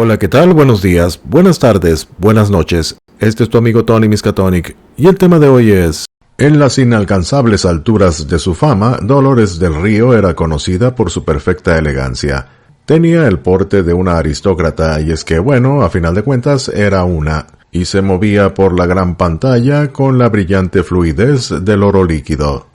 Hola, ¿qué tal? Buenos días, buenas tardes, buenas noches. Este es tu amigo Tony Miskatonic y el tema de hoy es: en las inalcanzables alturas de su fama, Dolores del Río era conocida por su perfecta elegancia. Tenía el porte de una aristócrata y es que, bueno, a final de cuentas era una, y se movía por la gran pantalla con la brillante fluidez del oro líquido.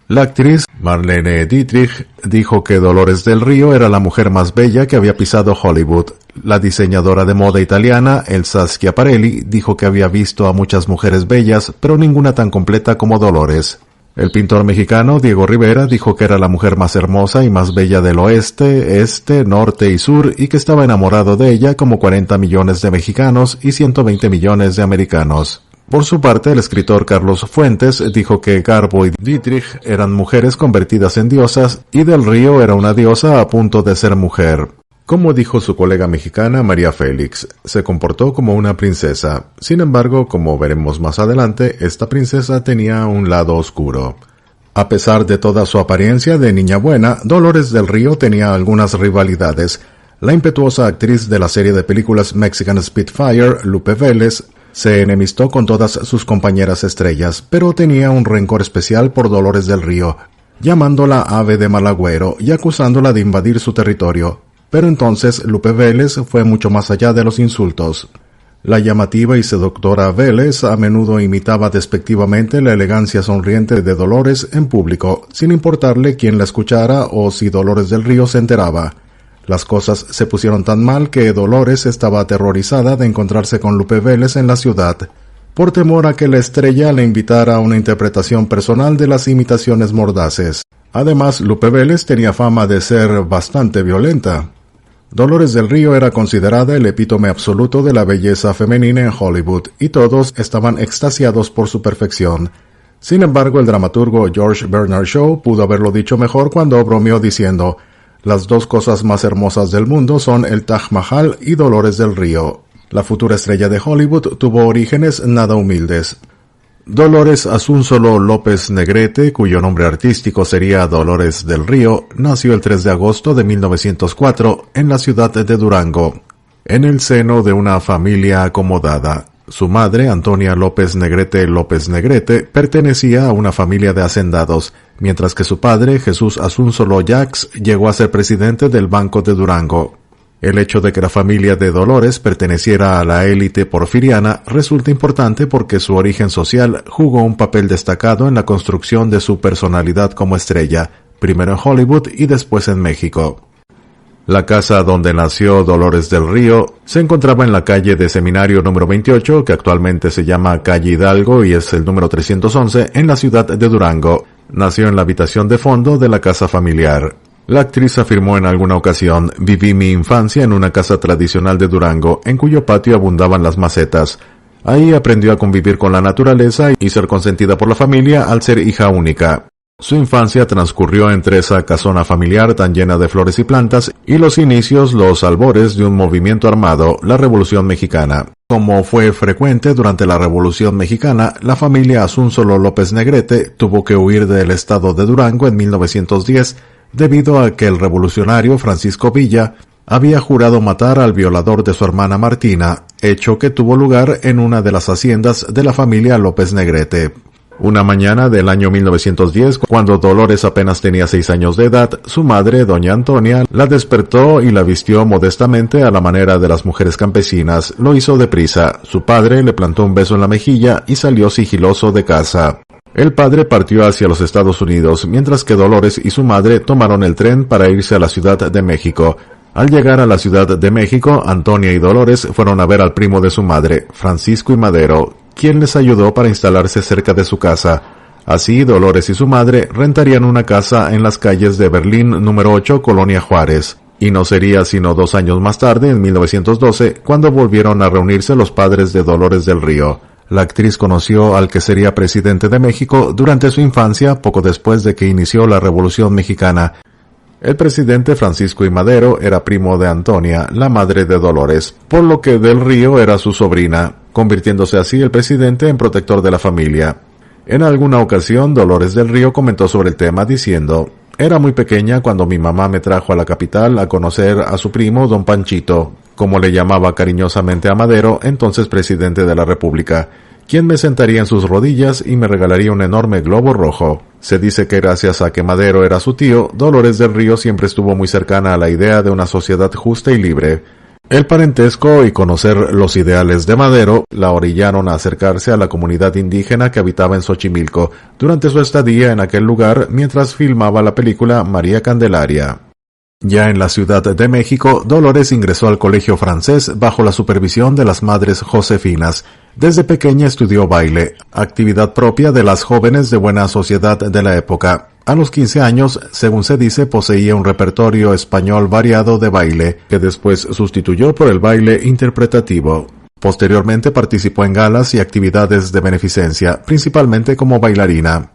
La actriz Marlene Dietrich dijo que Dolores del Río era la mujer más bella que había pisado Hollywood. La diseñadora de moda italiana Elsa Schiaparelli dijo que había visto a muchas mujeres bellas, pero ninguna tan completa como Dolores. El pintor mexicano Diego Rivera dijo que era la mujer más hermosa y más bella del oeste, este, norte y sur, y que estaba enamorado de ella como 40 millones de mexicanos y 120 millones de americanos. Por su parte, el escritor Carlos Fuentes dijo que Garbo y Dietrich eran mujeres convertidas en diosas y Del Río era una diosa a punto de ser mujer. Como dijo su colega mexicana María Félix, se comportó como una princesa. Sin embargo, como veremos más adelante, esta princesa tenía un lado oscuro. A pesar de toda su apariencia de niña buena, Dolores del Río tenía algunas rivalidades. La impetuosa actriz de la serie de películas Mexican Spitfire, Lupe Vélez, se enemistó con todas sus compañeras estrellas, pero tenía un rencor especial por Dolores del Río, llamándola ave de mal agüero y acusándola de invadir su territorio. Pero entonces Lupe Vélez fue mucho más allá de los insultos. La llamativa y seductora Vélez a menudo imitaba despectivamente la elegancia sonriente de Dolores en público, sin importarle quién la escuchara o si Dolores del Río se enteraba. Las cosas se pusieron tan mal que Dolores estaba aterrorizada de encontrarse con Lupe Vélez en la ciudad, por temor a que la estrella le invitara a una interpretación personal de las imitaciones mordaces. Además, Lupe Vélez tenía fama de ser bastante violenta. Dolores del Río era considerada el epítome absoluto de la belleza femenina en Hollywood, y todos estaban extasiados por su perfección. Sin embargo, el dramaturgo George Bernard Shaw pudo haberlo dicho mejor cuando bromeó diciendo: las dos cosas más hermosas del mundo son el Taj Mahal y Dolores del Río. La futura estrella de Hollywood tuvo orígenes nada humildes. Dolores Asúnzolo López Negrete, cuyo nombre artístico sería Dolores del Río, nació el 3 de agosto de 1904 en la ciudad de Durango, en el seno de una familia acomodada. Su madre, Antonia López Negrete, pertenecía a una familia de hacendados, mientras que su padre, Jesús Asúnzolo Yax, llegó a ser presidente del Banco de Durango. El hecho de que la familia de Dolores perteneciera a la élite porfiriana resulta importante porque su origen social jugó un papel destacado en la construcción de su personalidad como estrella, primero en Hollywood y después en México. La casa donde nació Dolores del Río se encontraba en la calle de Seminario número 28, que actualmente se llama calle Hidalgo y es el número 311, en la ciudad de Durango. Nació en la habitación de fondo de la casa familiar. La actriz afirmó en alguna ocasión: viví mi infancia en una casa tradicional de Durango, en cuyo patio abundaban las macetas. Ahí aprendió a convivir con la naturaleza y ser consentida por la familia al ser hija única. Su infancia transcurrió entre esa casona familiar tan llena de flores y plantas y los albores de un movimiento armado, la Revolución Mexicana. Como fue frecuente durante la Revolución Mexicana, la familia Asúnzolo López Negrete tuvo que huir del estado de Durango en 1910 debido a que el revolucionario Francisco Villa había jurado matar al violador de su hermana Martina, hecho que tuvo lugar en una de las haciendas de la familia López Negrete. Una mañana del año 1910, cuando Dolores apenas tenía 6 años de edad, su madre, doña Antonia, la despertó y la vistió modestamente a la manera de las mujeres campesinas. Lo hizo deprisa. Su padre le plantó un beso en la mejilla y salió sigiloso de casa. El padre partió hacia los Estados Unidos, mientras que Dolores y su madre tomaron el tren para irse a la Ciudad de México. Al llegar a la Ciudad de México, Antonia y Dolores fueron a ver al primo de su madre, Francisco I. Madero, quien les ayudó para instalarse cerca de su casa. Así, Dolores y su madre rentarían una casa en las calles de Berlín número 8, Colonia Juárez. Y no sería sino 2 años más tarde, en 1912, cuando volvieron a reunirse los padres de Dolores del Río. La actriz conoció al que sería presidente de México durante su infancia, poco después de que inició la Revolución Mexicana. El presidente Francisco I. Madero era primo de Antonia, la madre de Dolores, por lo que Del Río era su sobrina, convirtiéndose así el presidente en protector de la familia. En alguna ocasión, Dolores del Río comentó sobre el tema diciendo: era muy pequeña cuando mi mamá me trajo a la capital a conocer a su primo don Panchito, como le llamaba cariñosamente a Madero, entonces presidente de la República, quien me sentaría en sus rodillas y me regalaría un enorme globo rojo. Se dice que gracias a que Madero era su tío, Dolores del Río siempre estuvo muy cercana a la idea de una sociedad justa y libre. El parentesco y conocer los ideales de Madero la orillaron a acercarse a la comunidad indígena que habitaba en Xochimilco durante su estadía en aquel lugar mientras filmaba la película María Candelaria. Ya en la Ciudad de México, Dolores ingresó al colegio francés bajo la supervisión de las Madres Josefinas. Desde pequeña estudió baile, actividad propia de las jóvenes de buena sociedad de la época. A los 15 años, según se dice, poseía un repertorio español variado de baile, que después sustituyó por el baile interpretativo. Posteriormente participó en galas y actividades de beneficencia, principalmente como bailarina.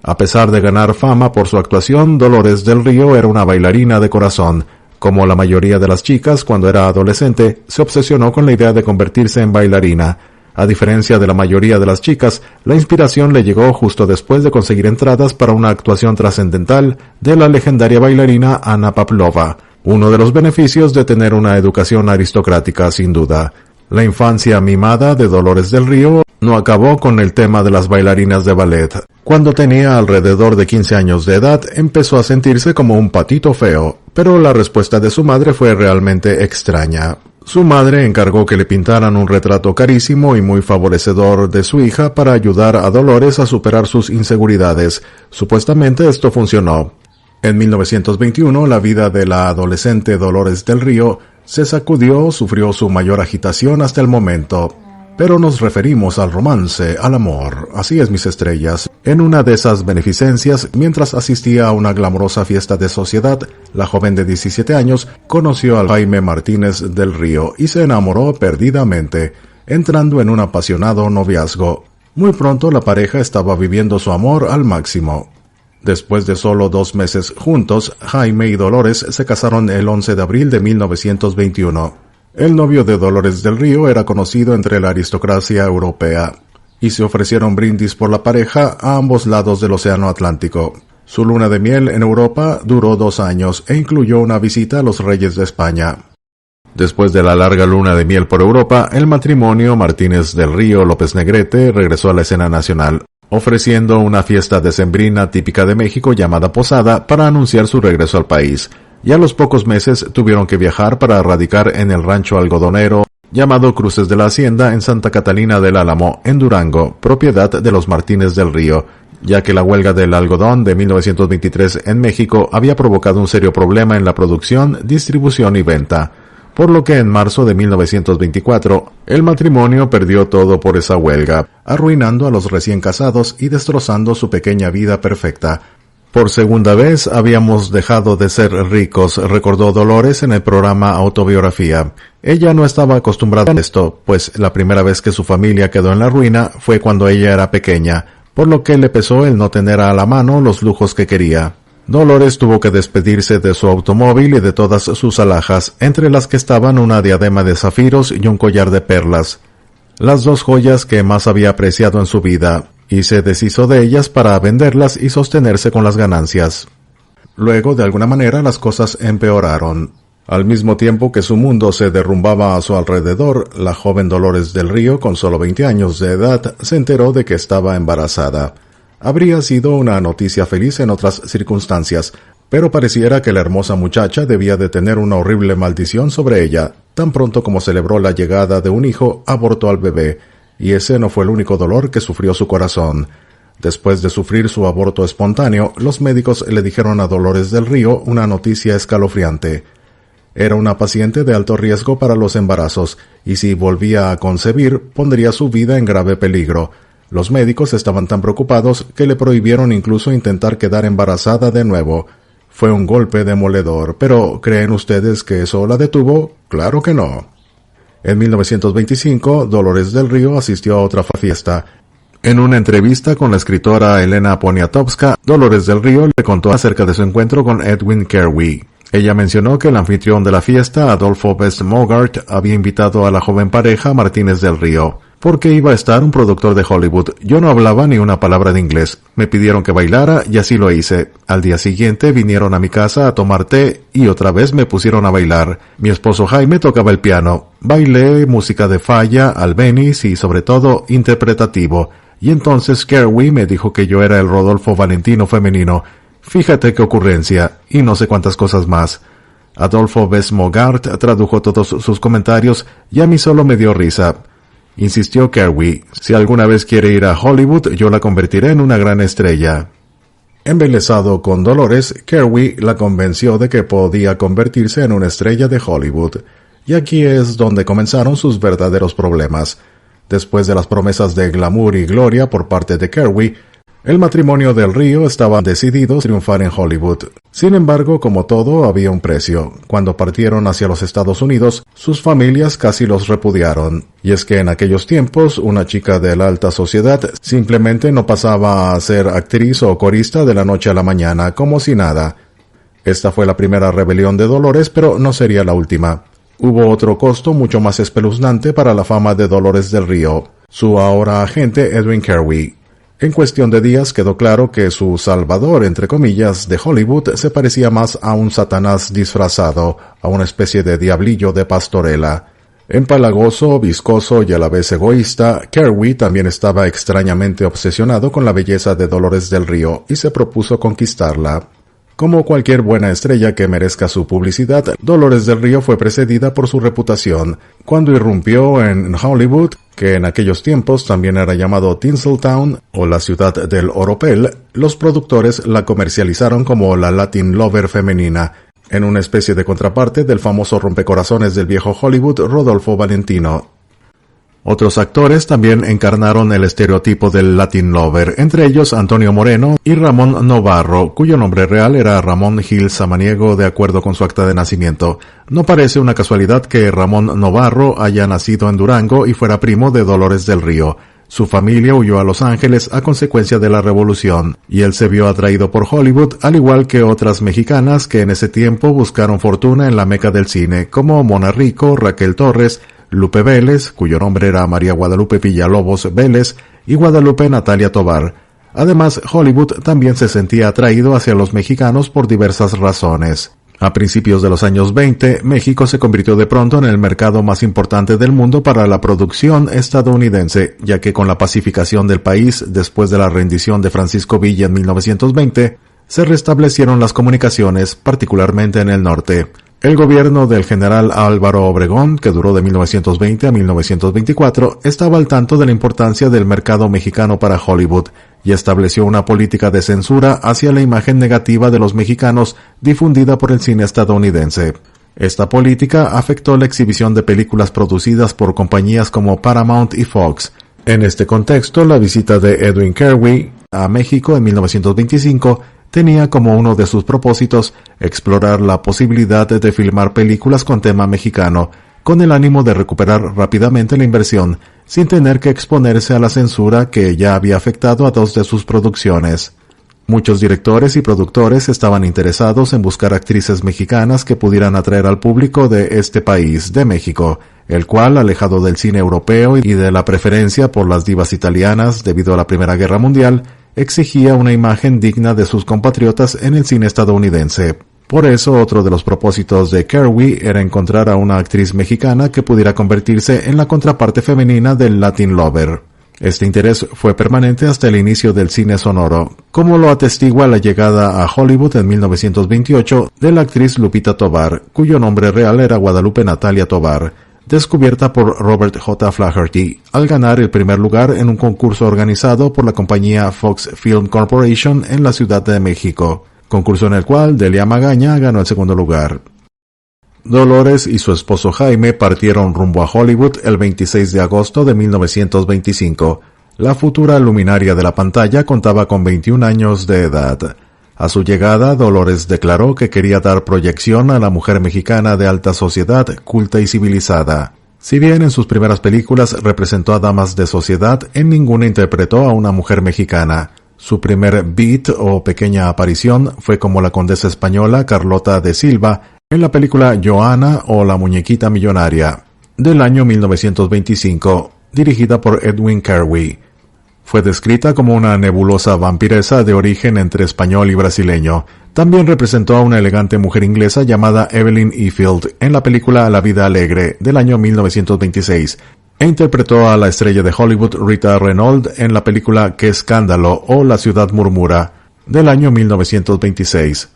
A pesar de ganar fama por su actuación, Dolores del Río era una bailarina de corazón. Como la mayoría de las chicas, cuando era adolescente, se obsesionó con la idea de convertirse en bailarina. A diferencia de la mayoría de las chicas, la inspiración le llegó justo después de conseguir entradas para una actuación trascendental de la legendaria bailarina Anna Pavlova. Uno de los beneficios de tener una educación aristocrática, sin duda. La infancia mimada de Dolores del Río no acabó con el tema de las bailarinas de ballet. Cuando tenía alrededor de 15 años de edad, empezó a sentirse como un patito feo, pero la respuesta de su madre fue realmente extraña. Su madre encargó que le pintaran un retrato carísimo y muy favorecedor de su hija para ayudar a Dolores a superar sus inseguridades. Supuestamente esto funcionó. En 1921, la vida de la adolescente Dolores del Río se sacudió, sufrió su mayor agitación hasta el momento. Pero nos referimos al romance, al amor, así es mis estrellas. En una de esas beneficencias, mientras asistía a una glamorosa fiesta de sociedad, la joven de 17 años conoció a Jaime Martínez del Río y se enamoró perdidamente, entrando en un apasionado noviazgo. Muy pronto la pareja estaba viviendo su amor al máximo. Después de solo 2 meses juntos, Jaime y Dolores se casaron el 11 de abril de 1921. El novio de Dolores del Río era conocido entre la aristocracia europea, y se ofrecieron brindis por la pareja a ambos lados del Océano Atlántico. Su luna de miel en Europa duró 2 años e incluyó una visita a los reyes de España. Después de la larga luna de miel por Europa, el matrimonio Martínez del Río López Negrete regresó a la escena nacional, ofreciendo una fiesta decembrina típica de México llamada Posada para anunciar su regreso al país. Y a los pocos meses tuvieron que viajar para radicar en el rancho algodonero llamado Cruces de la Hacienda en Santa Catalina del Álamo, en Durango, propiedad de los Martínez del Río, ya que la huelga del algodón de 1923 en México había provocado un serio problema en la producción, distribución y venta, por lo que en marzo de 1924 el matrimonio perdió todo por esa huelga, arruinando a los recién casados y destrozando su pequeña vida perfecta. Por segunda vez habíamos dejado de ser ricos, recordó Dolores en el programa Autobiografía. Ella no estaba acostumbrada a esto, pues la primera vez que su familia quedó en la ruina fue cuando ella era pequeña, por lo que le pesó el no tener a la mano los lujos que quería. Dolores tuvo que despedirse de su automóvil y de todas sus alhajas, entre las que estaban una diadema de zafiros y un collar de perlas, las 2 joyas que más había apreciado en su vida, y se deshizo de ellas para venderlas y sostenerse con las ganancias. Luego, de alguna manera, las cosas empeoraron. Al mismo tiempo que su mundo se derrumbaba a su alrededor, la joven Dolores del Río, con solo 20 años de edad, se enteró de que estaba embarazada. Habría sido una noticia feliz en otras circunstancias, pero pareciera que la hermosa muchacha debía de tener una horrible maldición sobre ella. Tan pronto como celebró la llegada de un hijo, abortó al bebé, y ese no fue el único dolor que sufrió su corazón. Después de sufrir su aborto espontáneo, los médicos le dijeron a Dolores del Río una noticia escalofriante. Era una paciente de alto riesgo para los embarazos, y si volvía a concebir, pondría su vida en grave peligro. Los médicos estaban tan preocupados que le prohibieron incluso intentar quedar embarazada de nuevo. Fue un golpe demoledor, pero ¿creen ustedes que eso la detuvo? Claro que no. En 1925, Dolores del Río asistió a otra fiesta. En una entrevista con la escritora Elena Poniatowska, Dolores del Río le contó acerca de su encuentro con Edwin Kerwin. Ella mencionó que el anfitrión de la fiesta, Adolfo Best Mogart, había invitado a la joven pareja Martínez del Río. porque iba a estar un productor de Hollywood. Yo no hablaba ni una palabra de inglés. Me pidieron que bailara y así lo hice. Al día siguiente vinieron a mi casa a tomar té y otra vez me pusieron a bailar. Mi esposo Jaime tocaba el piano. Bailé música de Falla, Albéniz y sobre todo interpretativo. Y entonces Kerry me dijo que yo era el Rodolfo Valentino femenino. Fíjate qué ocurrencia, y no sé cuántas cosas más. Adolfo Besmogart tradujo todos sus comentarios y a mí solo me dio risa. Insistió Kerry, si alguna vez quiere ir a Hollywood, yo la convertiré en una gran estrella. Embelesado con Dolores, Kerry la convenció de que podía convertirse en una estrella de Hollywood. Y aquí es donde comenzaron sus verdaderos problemas. Después de las promesas de glamour y gloria por parte de Kerry, el matrimonio del Río estaba decidido a triunfar en Hollywood. Sin embargo, como todo, había un precio. Cuando partieron hacia los Estados Unidos, sus familias casi los repudiaron. Y es que en aquellos tiempos, una chica de la alta sociedad simplemente no pasaba a ser actriz o corista de la noche a la mañana, como si nada. Esta fue la primera rebelión de Dolores, pero no sería la última. Hubo otro costo mucho más espeluznante para la fama de Dolores del Río, su ahora agente Edwin Kerry. En cuestión de días quedó claro que su salvador, entre comillas, de Hollywood se parecía más a un Satanás disfrazado, a una especie de diablillo de pastorela. Empalagoso, viscoso y a la vez egoísta, Kerry también estaba extrañamente obsesionado con la belleza de Dolores del Río y se propuso conquistarla. Como cualquier buena estrella que merezca su publicidad, Dolores del Río fue precedida por su reputación. Cuando irrumpió en Hollywood, que en aquellos tiempos también era llamado Tinseltown o la ciudad del oropel, los productores la comercializaron como la Latin Lover femenina, en una especie de contraparte del famoso rompecorazones del viejo Hollywood Rodolfo Valentino. Otros actores también encarnaron el estereotipo del Latin Lover, entre ellos Antonio Moreno y Ramón Novarro, cuyo nombre real era Ramón Gil Samaniego de acuerdo con su acta de nacimiento. No parece una casualidad que Ramón Novarro haya nacido en Durango y fuera primo de Dolores del Río. Su familia huyó a Los Ángeles a consecuencia de la revolución, y él se vio atraído por Hollywood, al igual que otras mexicanas que en ese tiempo buscaron fortuna en la meca del cine, como Mona Rico, Raquel Torres, Lupe Vélez, cuyo nombre era María Guadalupe Villalobos Vélez, y Guadalupe Natalia Tovar. Además, Hollywood también se sentía atraído hacia los mexicanos por diversas razones. A principios de los años 20, México se convirtió de pronto en el mercado más importante del mundo para la producción estadounidense, ya que con la pacificación del país después de la rendición de Francisco Villa en 1920, se restablecieron las comunicaciones, particularmente en el norte. El gobierno del general Álvaro Obregón, que duró de 1920 a 1924, estaba al tanto de la importancia del mercado mexicano para Hollywood y estableció una política de censura hacia la imagen negativa de los mexicanos difundida por el cine estadounidense. Esta política afectó la exhibición de películas producidas por compañías como Paramount y Fox. En este contexto, la visita de Edwin Kerry a México en 1925 tenía como uno de sus propósitos explorar la posibilidad de filmar películas con tema mexicano, con el ánimo de recuperar rápidamente la inversión, sin tener que exponerse a la censura que ya había afectado a dos de sus producciones. Muchos directores y productores estaban interesados en buscar actrices mexicanas que pudieran atraer al público de este país, de México, el cual, alejado del cine europeo y de la preferencia por las divas italianas debido a la Primera Guerra Mundial, exigía una imagen digna de sus compatriotas en el cine estadounidense. Por eso, otro de los propósitos de Kerry era encontrar a una actriz mexicana que pudiera convertirse en la contraparte femenina del Latin Lover. Este interés fue permanente hasta el inicio del cine sonoro, como lo atestigua la llegada a Hollywood en 1928 de la actriz Lupita Tovar, cuyo nombre real era Guadalupe Natalia Tovar, descubierta por Robert J. Flaherty, al ganar el primer lugar en un concurso organizado por la compañía Fox Film Corporation en la Ciudad de México, concurso en el cual Delia Magaña ganó el segundo lugar. Dolores y su esposo Jaime partieron rumbo a Hollywood el 26 de agosto de 1925. La futura luminaria de la pantalla contaba con 21 años de edad. A su llegada, Dolores declaró que quería dar proyección a la mujer mexicana de alta sociedad, culta y civilizada. Si bien en sus primeras películas representó a damas de sociedad, en ninguna interpretó a una mujer mexicana. Su primer beat o pequeña aparición fue como la condesa española Carlota de Silva en la película Joana o La muñequita millonaria, del año 1925. dirigida por Edwin Kerwin. Fue descrita como una nebulosa vampiresa de origen entre español y brasileño. También representó a una elegante mujer inglesa llamada Evelyn Efield en la película La vida alegre del año 1926 e interpretó a la estrella de Hollywood Rita Reynolds en la película Qué escándalo o La ciudad murmura del año 1926.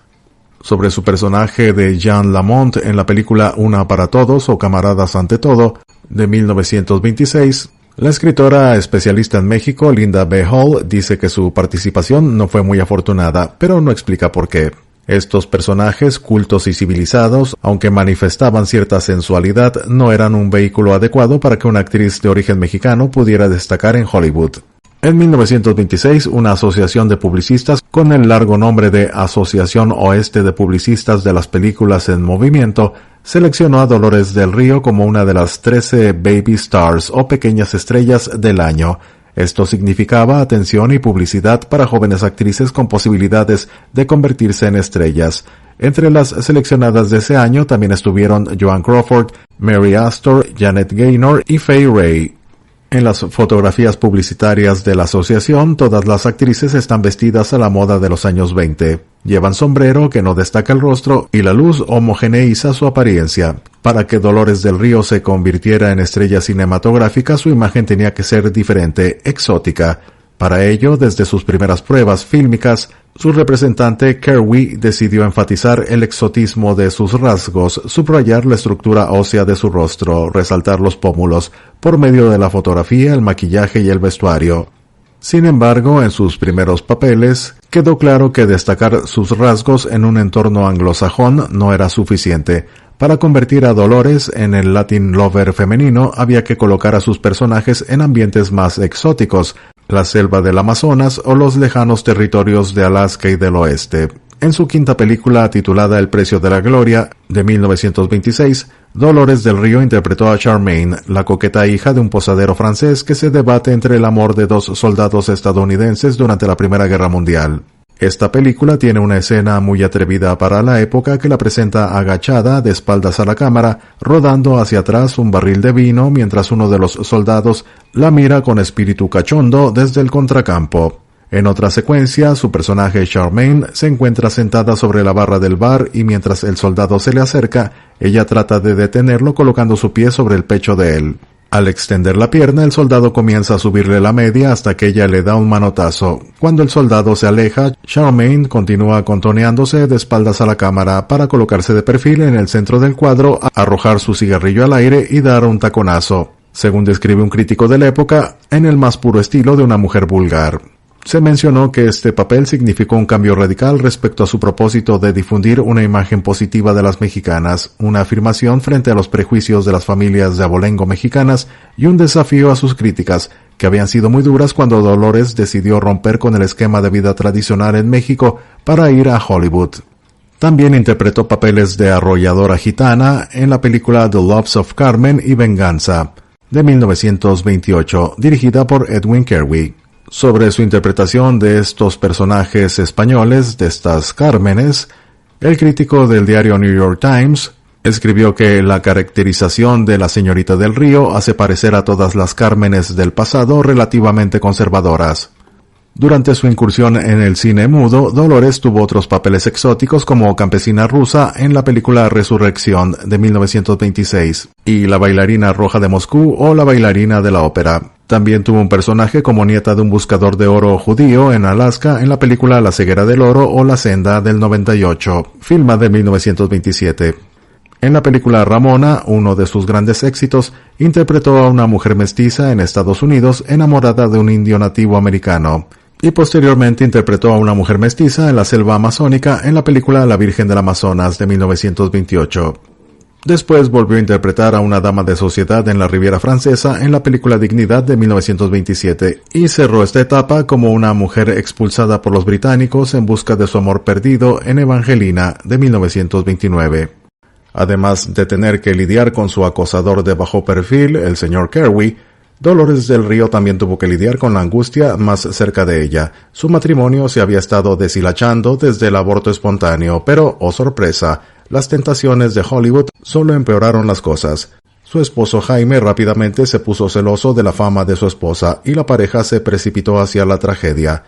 Sobre su personaje de Jean Lamont en la película Una para todos o Camaradas ante todo de 1926, la escritora especialista en México, Linda B. Hall, dice que su participación no fue muy afortunada, pero no explica por qué. Estos personajes, cultos y civilizados, aunque manifestaban cierta sensualidad, no eran un vehículo adecuado para que una actriz de origen mexicano pudiera destacar en Hollywood. En 1926, una asociación de publicistas con el largo nombre de Asociación Oeste de Publicistas de las Películas en Movimiento seleccionó a Dolores del Río como una de las 13 Baby Stars o pequeñas estrellas del año. Esto significaba atención y publicidad para jóvenes actrices con posibilidades de convertirse en estrellas. Entre las seleccionadas de ese año también estuvieron Joan Crawford, Mary Astor, Janet Gaynor y Fay Wray. En las fotografías publicitarias de la asociación, todas las actrices están vestidas a la moda de los años 20. Llevan sombrero que no destaca el rostro y la luz homogeneiza su apariencia. Para que Dolores del Río se convirtiera en estrella cinematográfica, su imagen tenía que ser diferente, exótica. Para ello, desde sus primeras pruebas fílmicas, su representante Kerwin decidió enfatizar el exotismo de sus rasgos, subrayar la estructura ósea de su rostro, resaltar los pómulos, por medio de la fotografía, el maquillaje y el vestuario. Sin embargo, en sus primeros papeles, quedó claro que destacar sus rasgos en un entorno anglosajón no era suficiente. Para convertir a Dolores en el Latin Lover femenino, había que colocar a sus personajes en ambientes más exóticos, la selva del Amazonas o los lejanos territorios de Alaska y del oeste. En su quinta película, titulada El precio de la gloria, de 1926, Dolores del Río interpretó a Charmaine, la coqueta hija de un posadero francés que se debate entre el amor de dos soldados estadounidenses durante la Primera Guerra Mundial. Esta película tiene una escena muy atrevida para la época que la presenta agachada de espaldas a la cámara, rodando hacia atrás un barril de vino mientras uno de los soldados la mira con espíritu cachondo desde el contracampo. En otra secuencia, su personaje Charmaine se encuentra sentada sobre la barra del bar y mientras el soldado se le acerca, ella trata de detenerlo colocando su pie sobre el pecho de él. Al extender la pierna, el soldado comienza a subirle la media hasta que ella le da un manotazo. Cuando el soldado se aleja, Charmaine continúa contoneándose de espaldas a la cámara para colocarse de perfil en el centro del cuadro, arrojar su cigarrillo al aire y dar un taconazo, según describe un crítico de la época, en el más puro estilo de una mujer vulgar. Se mencionó que este papel significó un cambio radical respecto a su propósito de difundir una imagen positiva de las mexicanas, una afirmación frente a los prejuicios de las familias de abolengo mexicanas y un desafío a sus críticas, que habían sido muy duras cuando Dolores decidió romper con el esquema de vida tradicional en México para ir a Hollywood. También interpretó papeles de arrolladora gitana en la película The Loves of Carmen y Venganza, de 1928, dirigida por Edwin Kerwin. Sobre su interpretación de estos personajes españoles, de estas Cármenes, el crítico del diario New York Times escribió que la caracterización de la señorita del Río hace parecer a todas las Cármenes del pasado relativamente conservadoras. Durante su incursión en el cine mudo, Dolores tuvo otros papeles exóticos como campesina rusa en la película Resurrección de 1926 y La bailarina roja de Moscú o La bailarina de la ópera. También tuvo un personaje como nieta de un buscador de oro judío en Alaska en la película La ceguera del oro o La senda del 98, filmada en 1927. En la película Ramona, uno de sus grandes éxitos, interpretó a una mujer mestiza en Estados Unidos enamorada de un indio nativo americano, y posteriormente interpretó a una mujer mestiza en la selva amazónica en la película La Virgen del Amazonas de 1928. Después volvió a interpretar a una dama de sociedad en la Riviera Francesa en la película Dignidad de 1927 y cerró esta etapa como una mujer expulsada por los británicos en busca de su amor perdido en Evangelina de 1929. Además de tener que lidiar con su acosador de bajo perfil, el señor Kerwin, Dolores del Río también tuvo que lidiar con la angustia más cerca de ella. Su matrimonio se había estado deshilachando desde el aborto espontáneo, pero, oh sorpresa, las tentaciones de Hollywood solo empeoraron las cosas. Su esposo Jaime rápidamente se puso celoso de la fama de su esposa y la pareja se precipitó hacia la tragedia.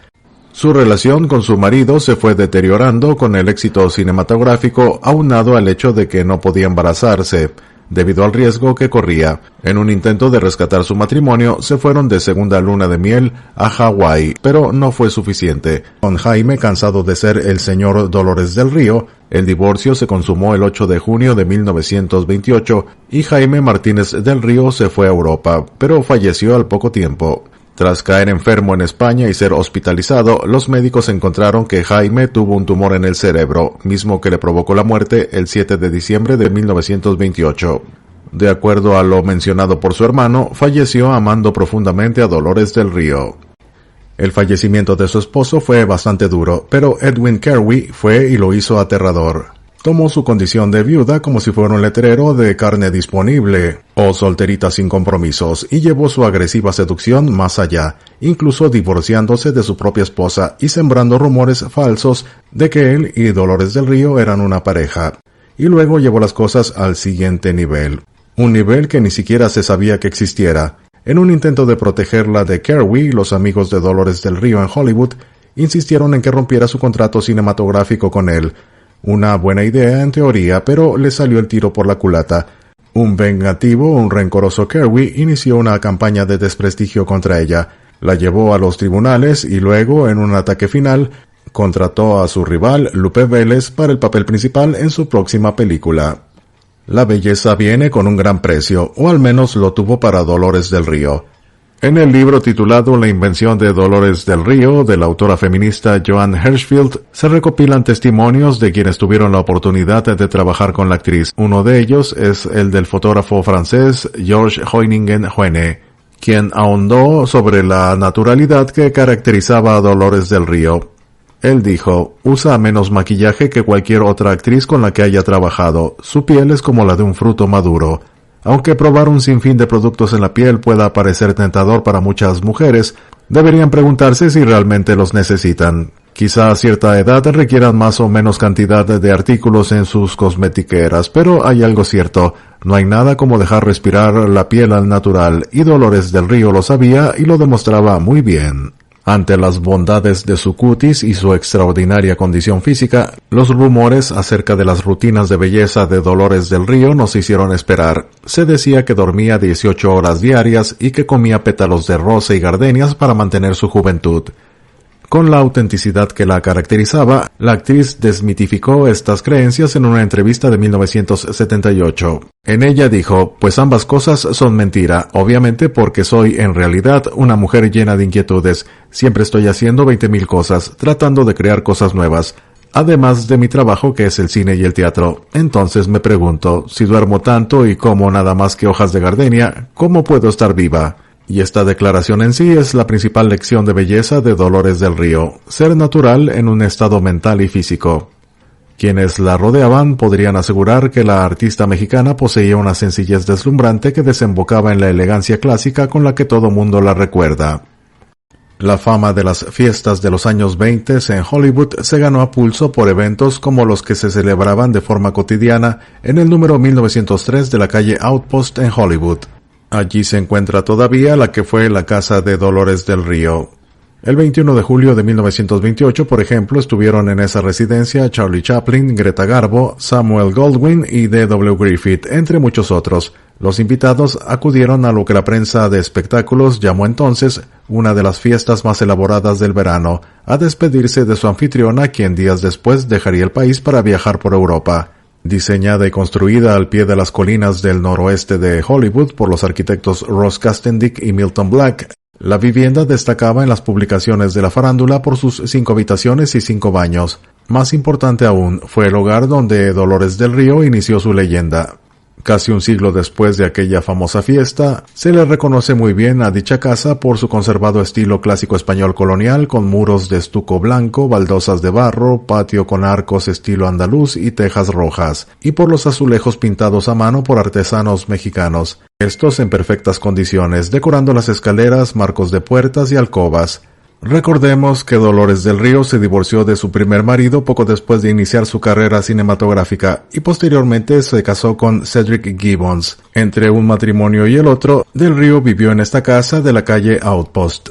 Su relación con su marido se fue deteriorando con el éxito cinematográfico aunado al hecho de que no podía embarazarse, debido al riesgo que corría. En un intento de rescatar su matrimonio, se fueron de segunda luna de miel a Hawái, pero no fue suficiente. Con Jaime cansado de ser el señor Dolores del Río, el divorcio se consumó el 8 de junio de 1928 y Jaime Martínez del Río se fue a Europa, pero falleció al poco tiempo. Tras caer enfermo en España y ser hospitalizado, los médicos encontraron que Jaime tuvo un tumor en el cerebro, mismo que le provocó la muerte el 7 de diciembre de 1928. De acuerdo a lo mencionado por su hermano, falleció amando profundamente a Dolores del Río. El fallecimiento de su esposo fue bastante duro, pero Edwin Kerwin fue y lo hizo aterrador. Tomó su condición de viuda como si fuera un letrero de carne disponible o solterita sin compromisos y llevó su agresiva seducción más allá, incluso divorciándose de su propia esposa y sembrando rumores falsos de que él y Dolores del Río eran una pareja. Y luego llevó las cosas al siguiente nivel, un nivel que ni siquiera se sabía que existiera. En un intento de protegerla de Kerwin, los amigos de Dolores del Río en Hollywood insistieron en que rompiera su contrato cinematográfico con él. Una buena idea en teoría, pero le salió el tiro por la culata. Un vengativo, un rencoroso Kerwin inició una campaña de desprestigio contra ella. La llevó a los tribunales y luego, en un ataque final, contrató a su rival, Lupe Vélez, para el papel principal en su próxima película. La belleza viene con un gran precio, o al menos lo tuvo para Dolores del Río. En el libro titulado La invención de Dolores del Río, de la autora feminista Joan Hirschfield, se recopilan testimonios de quienes tuvieron la oportunidad de trabajar con la actriz. Uno de ellos es el del fotógrafo francés Georges Hoyningen-Huene, quien ahondó sobre la naturalidad que caracterizaba a Dolores del Río. Él dijo: usa menos maquillaje que cualquier otra actriz con la que haya trabajado. Su piel es como la de un fruto maduro. Aunque probar un sinfín de productos en la piel pueda parecer tentador para muchas mujeres, deberían preguntarse si realmente los necesitan. Quizá a cierta edad requieran más o menos cantidad de artículos en sus cosmetiqueras, pero hay algo cierto: no hay nada como dejar respirar la piel al natural, y Dolores del Río lo sabía y lo demostraba muy bien. Ante las bondades de su cutis y su extraordinaria condición física, los rumores acerca de las rutinas de belleza de Dolores del Río no se hicieron esperar. Se decía que dormía 18 horas diarias y que comía pétalos de rosa y gardenias para mantener su juventud. Con la autenticidad que la caracterizaba, la actriz desmitificó estas creencias en una entrevista de 1978. En ella dijo: pues ambas cosas son mentira, obviamente porque soy en realidad una mujer llena de inquietudes. Siempre estoy haciendo 20,000 cosas, tratando de crear cosas nuevas, además de mi trabajo que es el cine y el teatro. Entonces me pregunto, si duermo tanto y como nada más que hojas de gardenia, ¿cómo puedo estar viva? Y esta declaración en sí es la principal lección de belleza de Dolores del Río: ser natural en un estado mental y físico. Quienes la rodeaban podrían asegurar que la artista mexicana poseía una sencillez deslumbrante que desembocaba en la elegancia clásica con la que todo mundo la recuerda. La fama de las fiestas de los años 20 en Hollywood se ganó a pulso por eventos como los que se celebraban de forma cotidiana en el número 1903 de la calle Outpost en Hollywood. Allí se encuentra todavía la que fue la casa de Dolores del Río. El 21 de julio de 1928, por ejemplo, estuvieron en esa residencia Charlie Chaplin, Greta Garbo, Samuel Goldwyn y D.W. Griffith, entre muchos otros. Los invitados acudieron a lo que la prensa de espectáculos llamó entonces una de las fiestas más elaboradas del verano, a despedirse de su anfitriona, quien días después dejaría el país para viajar por Europa. Diseñada y construida al pie de las colinas del noroeste de Hollywood por los arquitectos Ross Castendick y Milton Black, la vivienda destacaba en las publicaciones de la farándula por sus 5 habitaciones y 5 baños. Más importante aún, fue el hogar donde Dolores del Río inició su leyenda. Casi un siglo después de aquella famosa fiesta, se le reconoce muy bien a dicha casa por su conservado estilo clásico español colonial, con muros de estuco blanco, baldosas de barro, patio con arcos estilo andaluz y tejas rojas, y por los azulejos pintados a mano por artesanos mexicanos, estos en perfectas condiciones, decorando las escaleras, marcos de puertas y alcobas. Recordemos que Dolores del Río se divorció de su primer marido poco después de iniciar su carrera cinematográfica y posteriormente se casó con Cedric Gibbons. Entre un matrimonio y el otro, Del Río vivió en esta casa de la calle Outpost.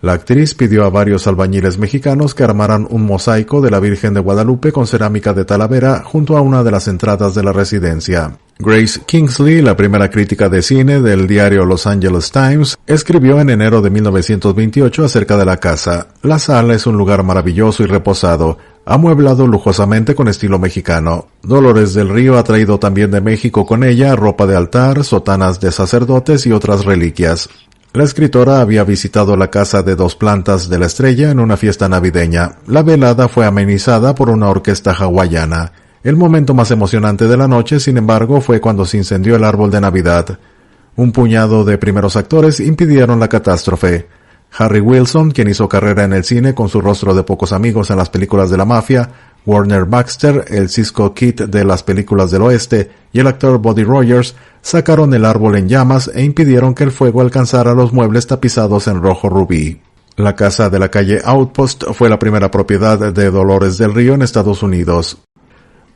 La actriz pidió a varios albañiles mexicanos que armaran un mosaico de la Virgen de Guadalupe con cerámica de Talavera junto a una de las entradas de la residencia. Grace Kingsley, la primera crítica de cine del diario Los Angeles Times, escribió en enero de 1928 acerca de la casa. La sala es un lugar maravilloso y reposado, amueblado lujosamente con estilo mexicano. Dolores del Río ha traído también de México con ella ropa de altar, sotanas de sacerdotes y otras reliquias. La escritora había visitado la casa de 2 plantas de la Estrella en una fiesta navideña. La velada fue amenizada por una orquesta hawaiana. El momento más emocionante de la noche, sin embargo, fue cuando se incendió el árbol de Navidad. Un puñado de primeros actores impidieron la catástrofe. Harry Wilson, quien hizo carrera en el cine con su rostro de pocos amigos en las películas de la mafia, Warner Baxter, el Cisco Kid de las películas del oeste, y el actor Buddy Rogers, sacaron el árbol en llamas e impidieron que el fuego alcanzara los muebles tapizados en rojo rubí. La casa de la calle Outpost fue la primera propiedad de Dolores del Río en Estados Unidos.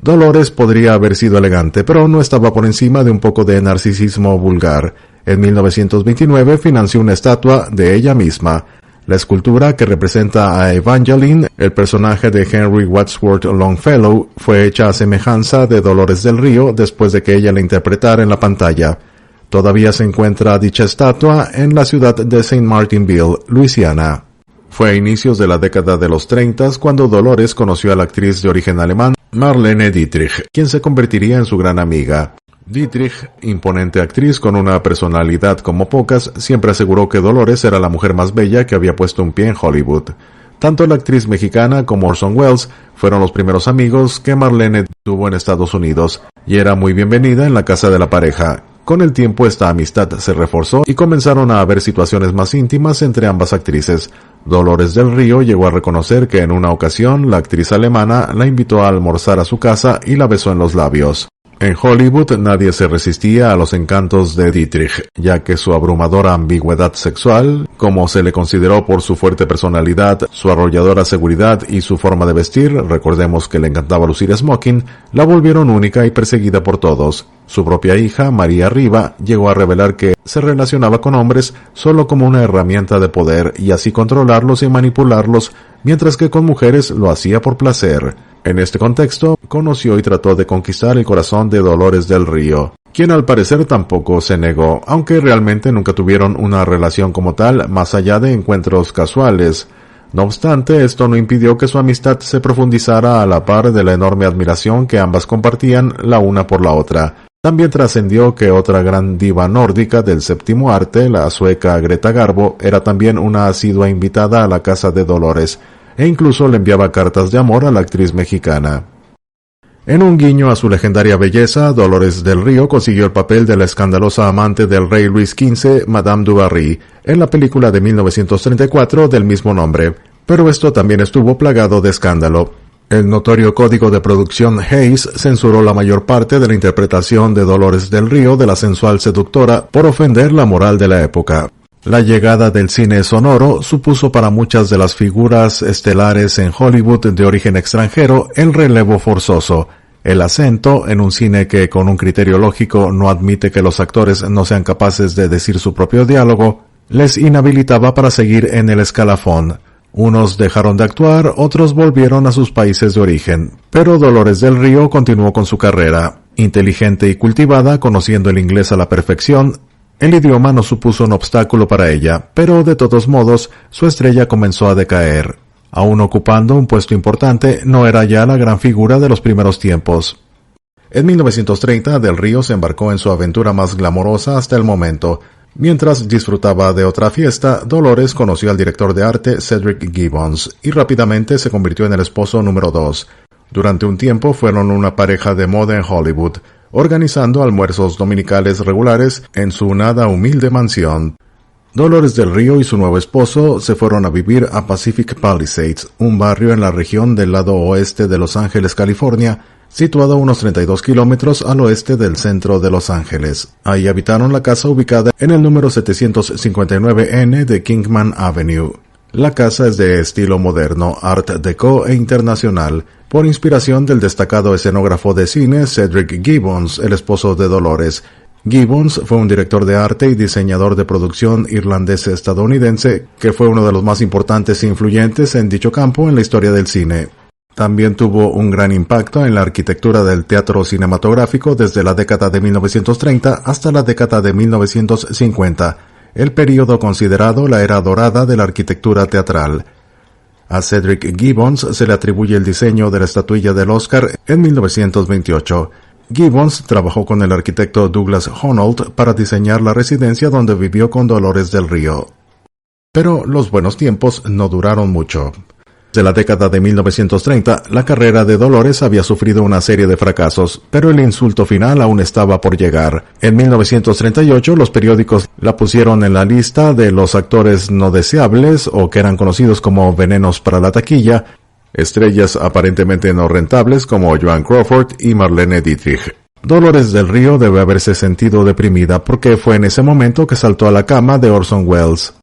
Dolores podría haber sido elegante, pero no estaba por encima de un poco de narcisismo vulgar. En 1929 financió una estatua de ella misma. La escultura que representa a Evangeline, el personaje de Henry Wadsworth Longfellow, fue hecha a semejanza de Dolores del Río después de que ella la interpretara en la pantalla. Todavía se encuentra dicha estatua en la ciudad de St. Martinville, Luisiana. Fue a inicios de la década de los 30 cuando Dolores conoció a la actriz de origen alemán Marlene Dietrich, quien se convertiría en su gran amiga. Dietrich, imponente actriz con una personalidad como pocas, siempre aseguró que Dolores era la mujer más bella que había puesto un pie en Hollywood. Tanto la actriz mexicana como Orson Welles fueron los primeros amigos que Marlene tuvo en Estados Unidos, y era muy bienvenida en la casa de la pareja. Con el tiempo esta amistad se reforzó y comenzaron a haber situaciones más íntimas entre ambas actrices. Dolores del Río llegó a reconocer que en una ocasión la actriz alemana la invitó a almorzar a su casa y la besó en los labios. En Hollywood nadie se resistía a los encantos de Dietrich, ya que su abrumadora ambigüedad sexual, como se le consideró por su fuerte personalidad, su arrolladora seguridad y su forma de vestir, recordemos que le encantaba lucir smoking, la volvieron única y perseguida por todos. Su propia hija, María Riva, llegó a revelar que se relacionaba con hombres solo como una herramienta de poder y así controlarlos y manipularlos, mientras que con mujeres lo hacía por placer. En este contexto, conoció y trató de conquistar el corazón de Dolores del Río, quien al parecer tampoco se negó, aunque realmente nunca tuvieron una relación como tal, más allá de encuentros casuales. No obstante, esto no impidió que su amistad se profundizara a la par de la enorme admiración que ambas compartían la una por la otra. También trascendió que otra gran diva nórdica del séptimo arte, la sueca Greta Garbo, era también una asidua invitada a la casa de Dolores, e incluso le enviaba cartas de amor a la actriz mexicana. En un guiño a su legendaria belleza, Dolores del Río consiguió el papel de la escandalosa amante del rey Luis XV, Madame du Barry, en la película de 1934 del mismo nombre, pero esto también estuvo plagado de escándalo. El notorio código de producción Hays censuró la mayor parte de la interpretación de Dolores del Río de la sensual seductora por ofender la moral de la época. La llegada del cine sonoro supuso para muchas de las figuras estelares en Hollywood de origen extranjero el relevo forzoso. El acento, en un cine que con un criterio lógico no admite que los actores no sean capaces de decir su propio diálogo, les inhabilitaba para seguir en el escalafón. Unos dejaron de actuar, otros volvieron a sus países de origen, pero Dolores del Río continuó con su carrera. Inteligente y cultivada, conociendo el inglés a la perfección, el idioma no supuso un obstáculo para ella, pero de todos modos su estrella comenzó a decaer. Aún ocupando un puesto importante, no era ya la gran figura de los primeros tiempos. En 1930, Del Río se embarcó en su aventura más glamorosa hasta el momento. Mientras disfrutaba de otra fiesta, Dolores conoció al director de arte Cedric Gibbons y rápidamente se convirtió en el esposo número 2. Durante un tiempo fueron una pareja de moda en Hollywood, organizando almuerzos dominicales regulares en su nada humilde mansión. Dolores del Río y su nuevo esposo se fueron a vivir a Pacific Palisades, un barrio en la región del lado oeste de Los Ángeles, California, situado a unos 32 kilómetros al oeste del centro de Los Ángeles. Ahí habitaron la casa ubicada en el número 759N de Kingman Avenue. La casa es de estilo moderno, Art Deco e internacional, por inspiración del destacado escenógrafo de cine Cedric Gibbons, el esposo de Dolores. Gibbons fue un director de arte y diseñador de producción irlandés-estadounidense que fue uno de los más importantes e influyentes en dicho campo en la historia del cine. También tuvo un gran impacto en la arquitectura del teatro cinematográfico desde la década de 1930 hasta la década de 1950, el período considerado la era dorada de la arquitectura teatral. A Cedric Gibbons se le atribuye el diseño de la estatuilla del Oscar en 1928. Gibbons trabajó con el arquitecto Douglas Honnold para diseñar la residencia donde vivió con Dolores del Río. Pero los buenos tiempos no duraron mucho. Desde la década de 1930, la carrera de Dolores había sufrido una serie de fracasos, pero el insulto final aún estaba por llegar. En 1938, los periódicos la pusieron en la lista de los actores no deseables, o que eran conocidos como venenos para la taquilla, estrellas aparentemente no rentables como Joan Crawford y Marlene Dietrich. Dolores del Río debe haberse sentido deprimida porque fue en ese momento que saltó a la cama de Orson Welles.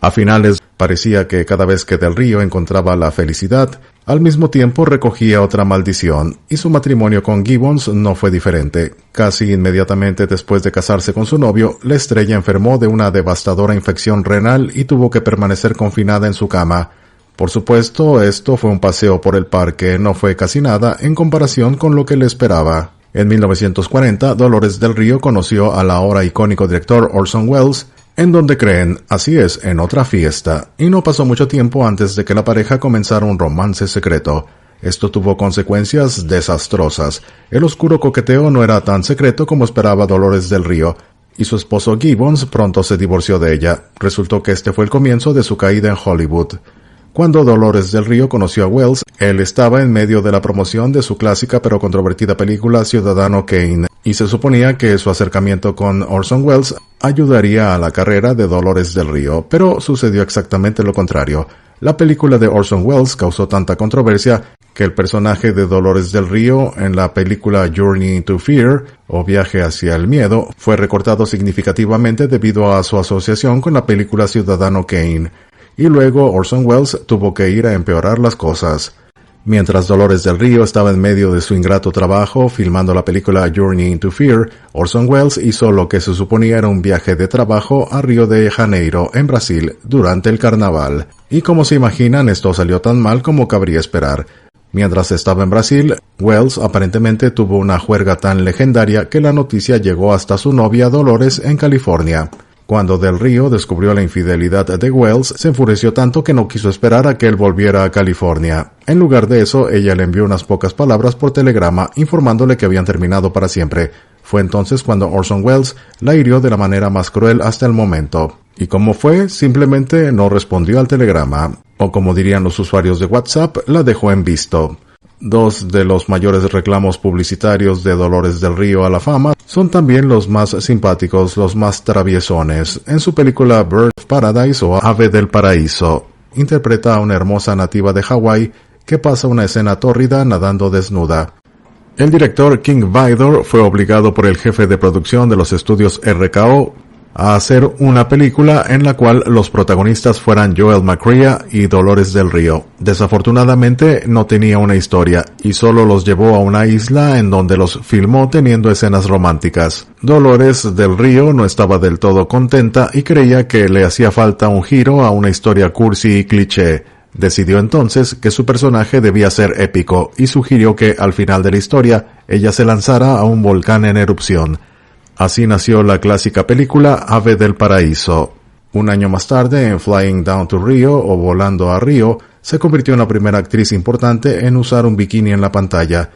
A finales parecía que cada vez que Del Río encontraba la felicidad, al mismo tiempo recogía otra maldición, y su matrimonio con Gibbons no fue diferente. Casi inmediatamente después de casarse con su novio, la estrella enfermó de una devastadora infección renal y tuvo que permanecer confinada en su cama. Por supuesto, esto fue un paseo por el parque, no fue casi nada en comparación con lo que le esperaba. En 1940, Dolores del Río conoció al ahora icónico director Orson Welles, en donde creen, así es, en otra fiesta, y no pasó mucho tiempo antes de que la pareja comenzara un romance secreto. Esto tuvo consecuencias desastrosas. El oscuro coqueteo no era tan secreto como esperaba Dolores del Río, y su esposo Gibbons pronto se divorció de ella. Resultó que este fue el comienzo de su caída en Hollywood. Cuando Dolores del Río conoció a Welles, él estaba en medio de la promoción de su clásica pero controvertida película Ciudadano Kane, y se suponía que su acercamiento con Orson Welles ayudaría a la carrera de Dolores del Río, pero sucedió exactamente lo contrario. La película de Orson Welles causó tanta controversia que el personaje de Dolores del Río en la película Journey into Fear, o Viaje hacia el Miedo, fue recortado significativamente debido a su asociación con la película Ciudadano Kane. Y luego Orson Welles tuvo que ir a empeorar las cosas. Mientras Dolores del Río estaba en medio de su ingrato trabajo filmando la película Journey into Fear, Orson Welles hizo lo que se suponía era un viaje de trabajo a Río de Janeiro, en Brasil, durante el carnaval. Y como se imaginan, esto salió tan mal como cabría esperar. Mientras estaba en Brasil, Welles aparentemente tuvo una juerga tan legendaria que la noticia llegó hasta su novia Dolores en California. Cuando Del Río descubrió la infidelidad de Welles, se enfureció tanto que no quiso esperar a que él volviera a California. En lugar de eso, ella le envió unas pocas palabras por telegrama informándole que habían terminado para siempre. Fue entonces cuando Orson Welles la hirió de la manera más cruel hasta el momento. ¿Y cómo fue? Simplemente no respondió al telegrama. O como dirían los usuarios de WhatsApp, la dejó en visto. Dos de los mayores reclamos publicitarios de Dolores del Río a la fama son también los más simpáticos, los más traviesones. En su película Bird of Paradise o Ave del Paraíso, interpreta a una hermosa nativa de Hawái que pasa una escena tórrida nadando desnuda. El director King Vidor fue obligado por el jefe de producción de los estudios RKO a hacer una película en la cual los protagonistas fueran Joel McCrea y Dolores del Río. Desafortunadamente no tenía una historia y solo los llevó a una isla en donde los filmó teniendo escenas románticas. Dolores del Río no estaba del todo contenta y creía que le hacía falta un giro a una historia cursi y cliché. Decidió entonces que su personaje debía ser épico y sugirió que al final de la historia ella se lanzara a un volcán en erupción. Así nació la clásica película Ave del Paraíso. Un año más tarde, en Flying Down to Rio o Volando a Río, se convirtió en la primera actriz importante en usar un bikini en la pantalla.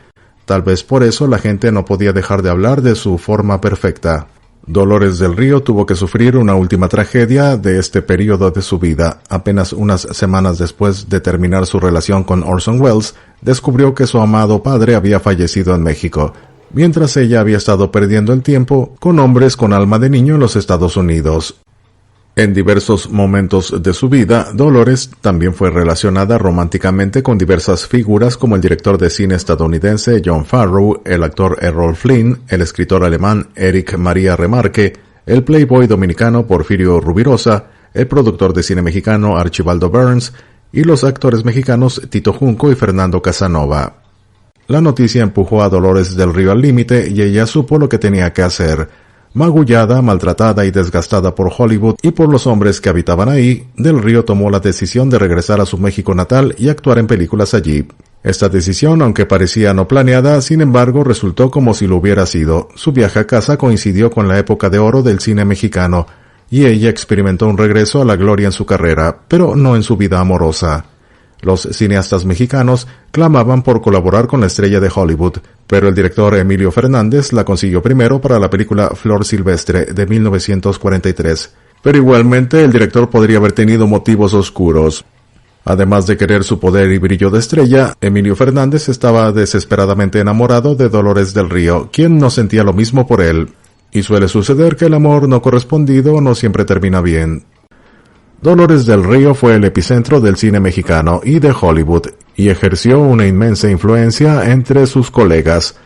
Tal vez por eso la gente no podía dejar de hablar de su forma perfecta. Dolores del Río tuvo que sufrir una última tragedia de este periodo de su vida. Apenas unas semanas después de terminar su relación con Orson Welles, descubrió que su amado padre había fallecido en México, mientras ella había estado perdiendo el tiempo con hombres con alma de niño en los Estados Unidos. En diversos momentos de su vida, Dolores también fue relacionada románticamente con diversas figuras como el director de cine estadounidense Jon Favreau, el actor Errol Flynn, el escritor alemán Erich Maria Remarque, el playboy dominicano Porfirio Rubirosa, el productor de cine mexicano Archibaldo Burns y los actores mexicanos Tito Junco y Fernando Casanova. La noticia empujó a Dolores del Río al límite y ella supo lo que tenía que hacer. Magullada, maltratada y desgastada por Hollywood y por los hombres que habitaban ahí, Del Río tomó la decisión de regresar a su México natal y actuar en películas allí. Esta decisión, aunque parecía no planeada, sin embargo resultó como si lo hubiera sido. Su viaje a casa coincidió con la época de oro del cine mexicano, y ella experimentó un regreso a la gloria en su carrera, pero no en su vida amorosa. Los cineastas mexicanos clamaban por colaborar con la estrella de Hollywood, pero el director Emilio Fernández la consiguió primero para la película Flor Silvestre de 1943. Pero igualmente el director podría haber tenido motivos oscuros. Además de querer su poder y brillo de estrella, Emilio Fernández estaba desesperadamente enamorado de Dolores del Río, quien no sentía lo mismo por él. Y suele suceder que el amor no correspondido no siempre termina bien. Dolores del Río fue el epicentro del cine mexicano y de Hollywood, y ejerció una inmensa influencia entre sus colegas.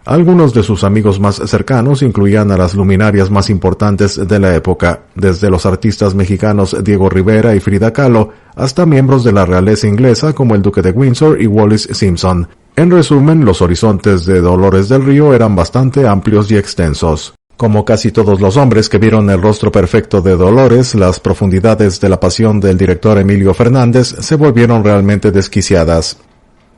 Algunos de sus amigos más cercanos incluían a las luminarias más importantes de la época, desde los artistas mexicanos Diego Rivera y Frida Kahlo, hasta miembros de la realeza inglesa como el Duque de Windsor y Wallis Simpson. En resumen, los horizontes de Dolores del Río eran bastante amplios y extensos. Como casi todos los hombres que vieron el rostro perfecto de Dolores, las profundidades de la pasión del director Emilio Fernández se volvieron realmente desquiciadas.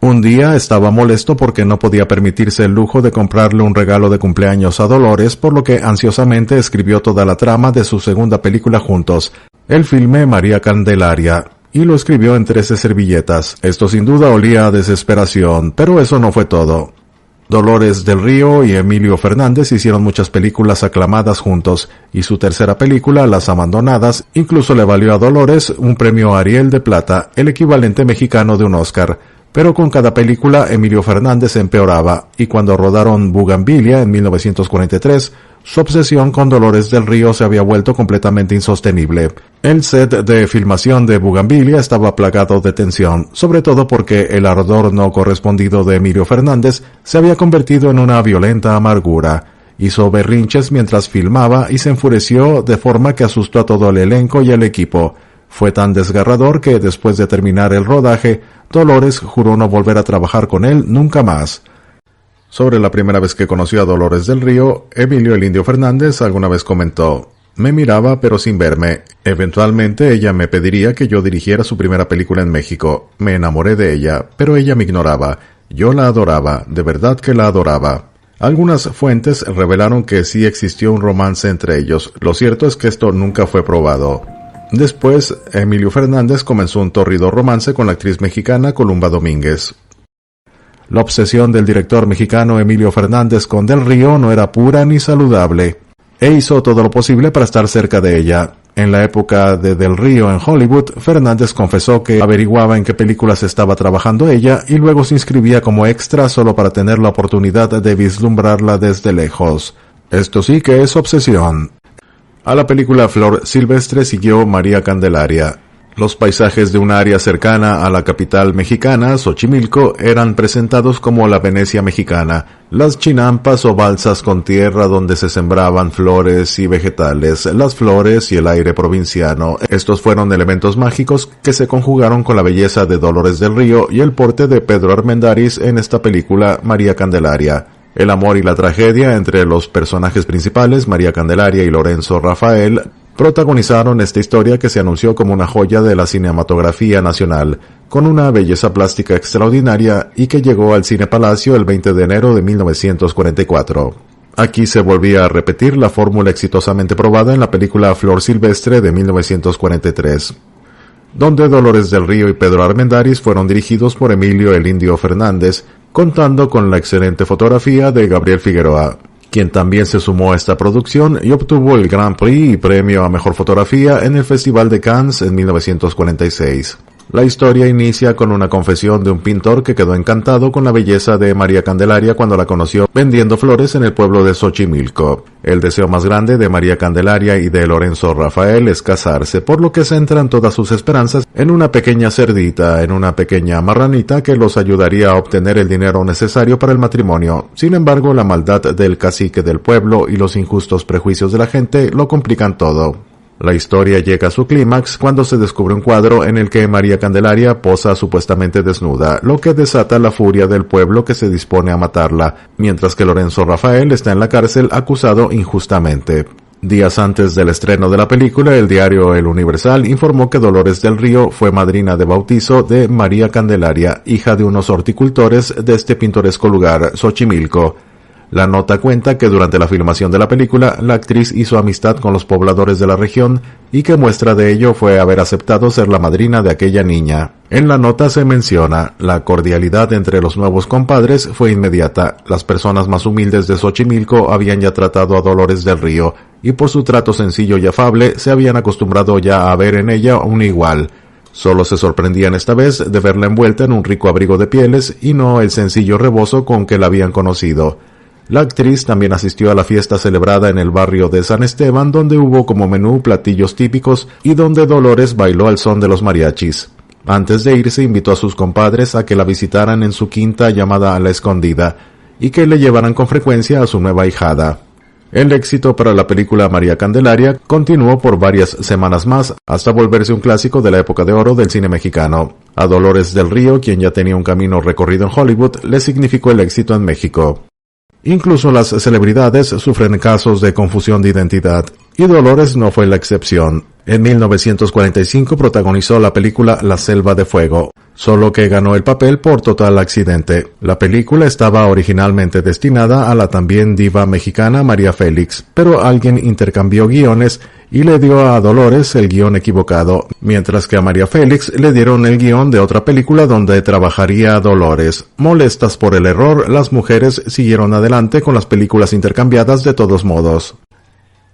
Un día estaba molesto porque no podía permitirse el lujo de comprarle un regalo de cumpleaños a Dolores, por lo que ansiosamente escribió toda la trama de su segunda película juntos, el filme María Candelaria, y lo escribió en 13 servilletas. Esto sin duda olía a desesperación, pero eso no fue todo. Dolores del Río y Emilio Fernández hicieron muchas películas aclamadas juntos, y su tercera película, Las Abandonadas, incluso le valió a Dolores un premio Ariel de Plata, el equivalente mexicano de un Oscar. Pero con cada película Emilio Fernández empeoraba, y cuando rodaron Bugambilia en 1943, su obsesión con Dolores del Río se había vuelto completamente insostenible. El set de filmación de Bugambilia estaba plagado de tensión, sobre todo porque el ardor no correspondido de Emilio Fernández se había convertido en una violenta amargura. Hizo berrinches mientras filmaba y se enfureció de forma que asustó a todo el elenco y el equipo. Fue tan desgarrador que después de terminar el rodaje, Dolores juró no volver a trabajar con él nunca más. Sobre la primera vez que conoció a Dolores del Río, Emilio el Indio Fernández alguna vez comentó: «Me miraba pero sin verme. Eventualmente ella me pediría que yo dirigiera su primera película en México. Me enamoré de ella, pero ella me ignoraba. Yo la adoraba, de verdad que la adoraba». Algunas fuentes revelaron que sí existió un romance entre ellos. Lo cierto es que esto nunca fue probado. Después, Emilio Fernández comenzó un tórrido romance con la actriz mexicana Columba Domínguez. La obsesión del director mexicano Emilio Fernández con Del Río no era pura ni saludable, e hizo todo lo posible para estar cerca de ella. En la época de Del Río en Hollywood, Fernández confesó que averiguaba en qué películas estaba trabajando ella y luego se inscribía como extra solo para tener la oportunidad de vislumbrarla desde lejos. Esto sí que es obsesión. A la película Flor Silvestre siguió María Candelaria. Los paisajes de un área cercana a la capital mexicana, Xochimilco, eran presentados como la Venecia mexicana, las chinampas o balsas con tierra donde se sembraban flores y vegetales, las flores y el aire provinciano. Estos fueron elementos mágicos que se conjugaron con la belleza de Dolores del Río y el porte de Pedro Armendáriz en esta película María Candelaria. El amor y la tragedia entre los personajes principales, María Candelaria y Lorenzo Rafael, protagonizaron esta historia que se anunció como una joya de la cinematografía nacional, con una belleza plástica extraordinaria y que llegó al Cine Palacio el 20 de enero de 1944. Aquí se volvía a repetir la fórmula exitosamente probada en la película Flor Silvestre de 1943, donde Dolores del Río y Pedro Armendáriz fueron dirigidos por Emilio el Indio Fernández, contando con la excelente fotografía de Gabriel Figueroa, quien también se sumó a esta producción y obtuvo el Grand Prix y premio a Mejor Fotografía en el Festival de Cannes en 1946. La historia inicia con una confesión de un pintor que quedó encantado con la belleza de María Candelaria cuando la conoció vendiendo flores en el pueblo de Xochimilco. El deseo más grande de María Candelaria y de Lorenzo Rafael es casarse, por lo que centran todas sus esperanzas en una pequeña cerdita, en una pequeña marranita que los ayudaría a obtener el dinero necesario para el matrimonio. Sin embargo, la maldad del cacique del pueblo y los injustos prejuicios de la gente lo complican todo. La historia llega a su clímax cuando se descubre un cuadro en el que María Candelaria posa supuestamente desnuda, lo que desata la furia del pueblo que se dispone a matarla, mientras que Lorenzo Rafael está en la cárcel acusado injustamente. Días antes del estreno de la película, el diario El Universal informó que Dolores del Río fue madrina de bautizo de María Candelaria, hija de unos horticultores de este pintoresco lugar, Xochimilco. La nota cuenta que durante la filmación de la película, la actriz hizo amistad con los pobladores de la región y que muestra de ello fue haber aceptado ser la madrina de aquella niña. En la nota se menciona, la cordialidad entre los nuevos compadres fue inmediata. Las personas más humildes de Xochimilco habían ya tratado a Dolores del Río y por su trato sencillo y afable se habían acostumbrado ya a ver en ella un igual. Solo se sorprendían esta vez de verla envuelta en un rico abrigo de pieles y no el sencillo rebozo con que la habían conocido. La actriz también asistió a la fiesta celebrada en el barrio de San Esteban, donde hubo como menú platillos típicos y donde Dolores bailó al son de los mariachis. Antes de irse invitó a sus compadres a que la visitaran en su quinta llamada La Escondida y que le llevaran con frecuencia a su nueva ahijada. El éxito para la película María Candelaria continuó por varias semanas más hasta volverse un clásico de la época de oro del cine mexicano. A Dolores del Río, quien ya tenía un camino recorrido en Hollywood, le significó el éxito en México. Incluso las celebridades sufren casos de confusión de identidad, y Dolores no fue la excepción. En 1945 protagonizó la película La Selva de Fuego, solo que ganó el papel por total accidente. La película estaba originalmente destinada a la también diva mexicana María Félix, pero alguien intercambió guiones y le dio a Dolores el guión equivocado, mientras que a María Félix le dieron el guión de otra película donde trabajaría Dolores. Molestas por el error, las mujeres siguieron adelante con las películas intercambiadas de todos modos.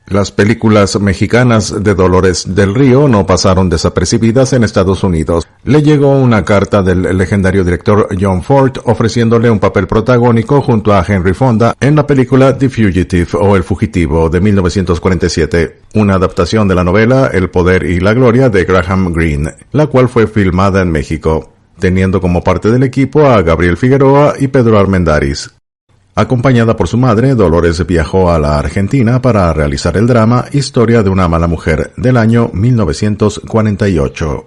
Las películas mexicanas de Dolores del Río no pasaron desapercibidas en Estados Unidos. Le llegó una carta del legendario director John Ford ofreciéndole un papel protagónico junto a Henry Fonda en la película The Fugitive o El Fugitivo de 1947, una adaptación de la novela El Poder y la Gloria de Graham Greene, la cual fue filmada en México, teniendo como parte del equipo a Gabriel Figueroa y Pedro Armendáriz. Acompañada por su madre, Dolores viajó a la Argentina para realizar el drama Historia de una mala mujer del año 1948.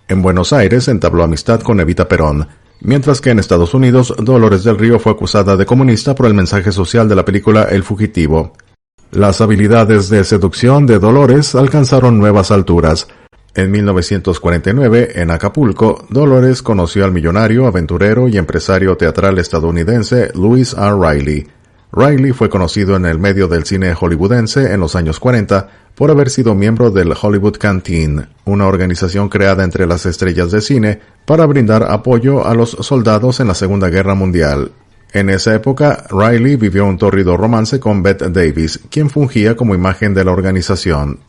En Buenos Aires entabló amistad con Evita Perón, mientras que en Estados Unidos Dolores del Río fue acusada de comunista por el mensaje social de la película El Fugitivo. Las habilidades de seducción de Dolores alcanzaron nuevas alturas. En 1949, en Acapulco, Dolores conoció al millonario, aventurero y empresario teatral estadounidense Louis R. Riley. Riley fue conocido en el medio del cine hollywoodense en los años 40 por haber sido miembro del Hollywood Canteen, una organización creada entre las estrellas de cine para brindar apoyo a los soldados en la Segunda Guerra Mundial. En esa época, Riley vivió un tórrido romance con Bette Davis, quien fungía como imagen de la organización.